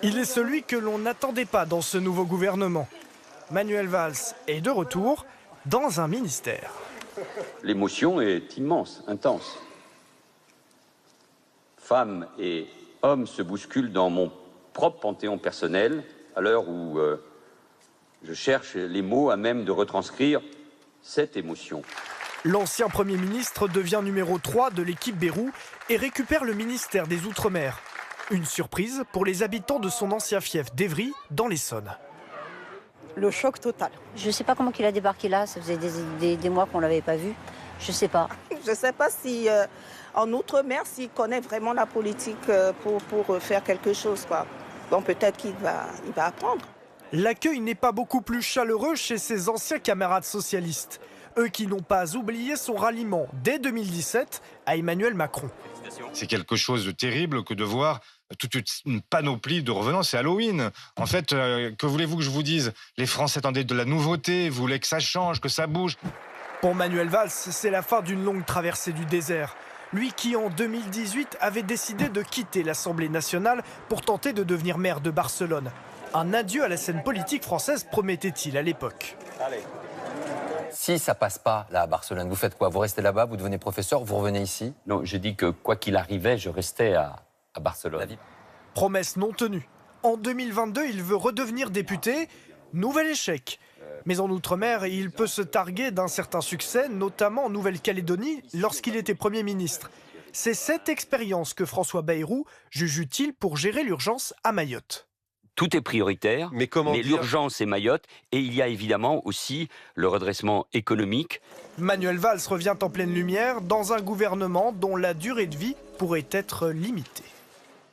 Il est celui que l'on n'attendait pas dans ce nouveau gouvernement. Manuel Valls est de retour dans un ministère. L'émotion est immense, intense. Femmes et hommes se bousculent dans mon propre panthéon personnel à l'heure où je cherche les mots à même de retranscrire cette émotion. L'ancien Premier ministre devient numéro 3 de l'équipe Bayrou et récupère le ministère des Outre-mer. Une surprise pour les habitants de son ancien fief d'Évry, dans l'Essonne. Le choc total. Je ne sais pas comment il a débarqué là, ça faisait des mois qu'on ne l'avait pas vu. Je ne sais pas. Je ne sais pas si en Outre-mer, s'il connaît vraiment la politique pour faire quelque chose, quoi. Bon, peut-être qu'il va apprendre. L'accueil n'est pas beaucoup plus chaleureux chez ses anciens camarades socialistes. Eux qui n'ont pas oublié son ralliement dès 2017 à Emmanuel Macron. C'est quelque chose de terrible que de voir toute une panoplie de revenants. C'est Halloween. En fait, que voulez-vous que je vous dise? Les Français attendaient de la nouveauté, voulaient que ça change, que ça bouge. Pour Manuel Valls, c'est la fin d'une longue traversée du désert. Lui qui, en 2018, avait décidé de quitter l'Assemblée nationale pour tenter de devenir maire de Barcelone. Un adieu à la scène politique française promettait-il à l'époque. Si ça passe pas là à Barcelone, vous faites quoi? Vous restez là-bas, vous devenez professeur, vous revenez ici? Non, je dis que quoi qu'il arrivait, je restais à Barcelone. Promesse non tenue. En 2022, il veut redevenir député. Nouvel échec. Mais en Outre-mer, il peut se targuer d'un certain succès, notamment en Nouvelle-Calédonie, lorsqu'il était Premier ministre. C'est cette expérience que François Bayrou juge utile pour gérer l'urgence à Mayotte. Tout est prioritaire, mais l'urgence est Mayotte. Et il y a évidemment aussi le redressement économique. Manuel Valls revient en pleine lumière dans un gouvernement dont la durée de vie pourrait être limitée.